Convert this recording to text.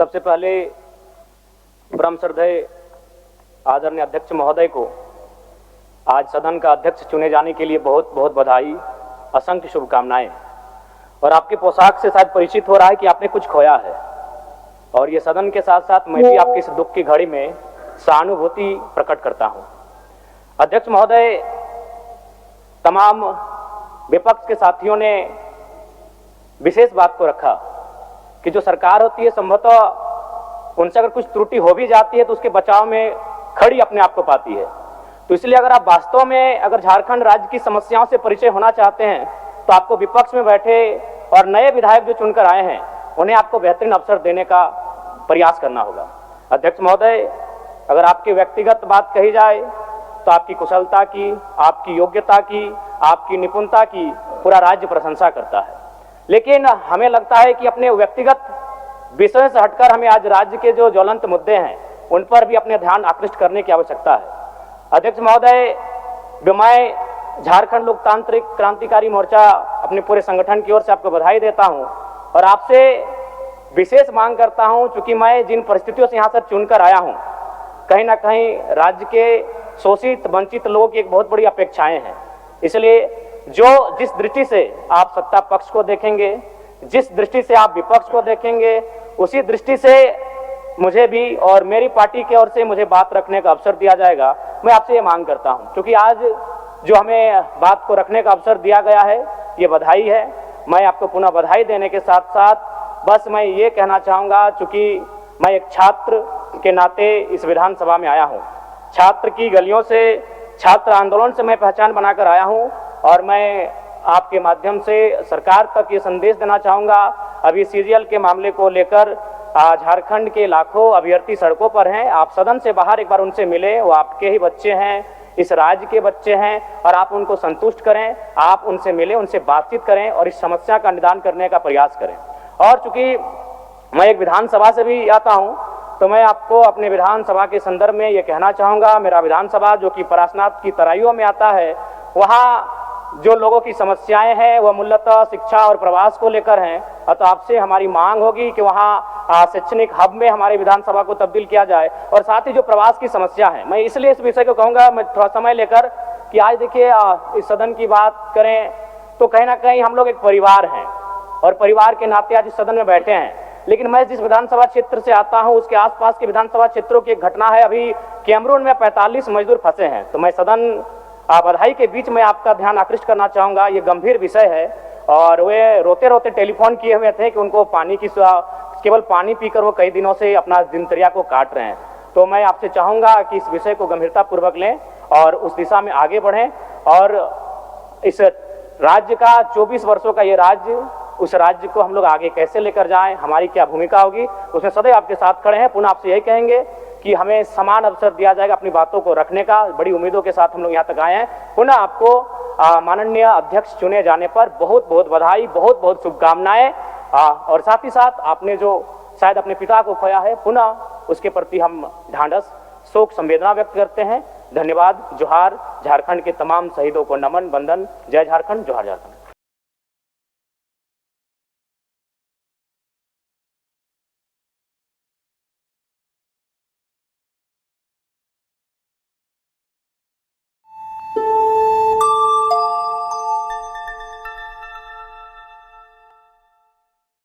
सबसे पहले ब्रह्म श्रद्धेय आदरणीय अध्यक्ष महोदय को आज सदन का अध्यक्ष चुने जाने के लिए बहुत बहुत बधाई, असंख्य शुभकामनाएं। और आपके पोशाक से शायद परिचित हो रहा है कि आपने कुछ खोया है, और ये सदन के साथ साथ मैं भी आपकी इस दुख की घड़ी में सहानुभूति प्रकट करता हूं। अध्यक्ष महोदय, तमाम विपक्ष के साथियों ने विशेष बात को रखा कि जो सरकार होती है संभवतः उनसे अगर कुछ त्रुटि हो भी जाती है तो उसके बचाव में खड़ी अपने आप को पाती है। तो इसलिए अगर आप वास्तव में अगर झारखंड राज्य की समस्याओं से परिचय होना चाहते हैं तो आपको विपक्ष में बैठे और नए विधायक जो चुनकर आए हैं उन्हें आपको बेहतरीन अवसर देने का प्रयास करना होगा। अध्यक्ष महोदय, अगर आपकी व्यक्तिगत बात कही जाए तो आपकी कुशलता की, आपकी योग्यता की, आपकी निपुणता की पूरा राज्य प्रशंसा करता है, लेकिन हमें लगता है कि अपने व्यक्तिगत विषय से हटकर हमें आज राज्य के जो ज्वलंत मुद्दे हैं उन पर भी अपने ध्यान आकृष्ट करने की आवश्यकता है। अध्यक्ष महोदय, मैं झारखंड लोकतांत्रिक क्रांतिकारी मोर्चा अपने पूरे संगठन की ओर से आपको बधाई देता हूं और आपसे विशेष मांग करता हूं, चूंकि मैं जिन परिस्थितियों से यहां से चुनकर आया हूं, कहीं ना कहीं राज्य के शोषित वंचित लोगों की एक बहुत बड़ी अपेक्षाएं हैं। इसलिए जिस दृष्टि से आप सत्ता पक्ष को देखेंगे, जिस दृष्टि से आप विपक्ष को देखेंगे, उसी दृष्टि से मुझे भी और मेरी पार्टी की ओर से मुझे बात रखने का अवसर दिया जाएगा। मैं आपसे ये मांग करता हूं, क्योंकि आज जो हमें बात को रखने का अवसर दिया गया है ये बधाई है। मैं आपको पुनः बधाई देने के साथ साथ बस मैं ये कहना चाहूँगा, चूँकि मैं एक छात्र के नाते इस विधानसभा में आया हूँ, छात्र की गलियों से, छात्र आंदोलन से मैं पहचान बनाकर आया हूँ, और मैं आपके माध्यम से सरकार तक ये संदेश देना चाहूँगा। अभी सीजीएल के मामले को लेकर झारखंड के लाखों अभ्यर्थी सड़कों पर हैं। आप सदन से बाहर एक बार उनसे मिले, वो आपके ही बच्चे हैं, इस राज्य के बच्चे हैं, और आप उनको संतुष्ट करें, आप उनसे मिलें, उनसे बातचीत करें और इस समस्या का निदान करने का प्रयास करें। और चूंकि मैं एक विधानसभा से भी आता हूं, तो मैं आपको अपने विधानसभा के संदर्भ में ये कहना चाहूँगा, मेरा विधानसभा जो कि परासनाथ की तराइयों में आता है, वहाँ जो लोगों की समस्याएं हैं वह मूलतः शिक्षा और प्रवास को लेकर हैं। तो आपसे हमारी मांग होगी कि वहाँ शैक्षणिक हब में हमारे विधानसभा को तब्दील किया जाए, और साथ ही जो प्रवास की समस्या है, मैं इसलिए इस विषय को कहूँगा, मैं थोड़ा समय लेकर, कि आज देखिए इस सदन की बात करें तो कहीं ना कहीं हम लोग एक परिवार हैं और परिवार के नाते आज इस सदन में बैठे हैं। लेकिन मैं जिस विधानसभा क्षेत्र से आता हूं उसके आसपास के विधानसभा क्षेत्रों की एक घटना है। अभी कैमरून में 45 मजदूर फंसे हैं, तो मैं सदन बधाई के बीच में आपका ध्यान आकृष्ट करना चाहूँगा। ये गंभीर विषय है और वे रोते रोते टेलीफोन किए हुए थे कि उनको पानी की, केवल पानी पीकर वो कई दिनों से अपना दिनचर्या को काट रहे हैं। तो मैं आपसे चाहूँगा कि इस विषय को गंभीरतापूर्वक लें और उस दिशा में आगे बढ़ें, और इस राज्य का 24 वर्षों का ये राज्य, उस राज्य को हम लोग आगे कैसे लेकर जाएं, हमारी क्या भूमिका होगी, उसमें सदैव आपके साथ खड़े हैं। पुनः आपसे यही कहेंगे कि हमें समान अवसर दिया जाएगा अपनी बातों को रखने का। बड़ी उम्मीदों के साथ हम लोग यहाँ तक आए हैं। पुनः आपको माननीय अध्यक्ष चुने जाने पर बहुत बहुत बधाई, बहुत बहुत शुभकामनाएं, और साथ ही साथ आपने जो शायद अपने पिता को खोया है, पुनः उसके प्रति हम ढांढस, शोक संवेदना व्यक्त करते हैं। धन्यवाद। जोहार। झारखंड के तमाम शहीदों को नमन, वंदन। जय झारखंड, जोहार झारखंड।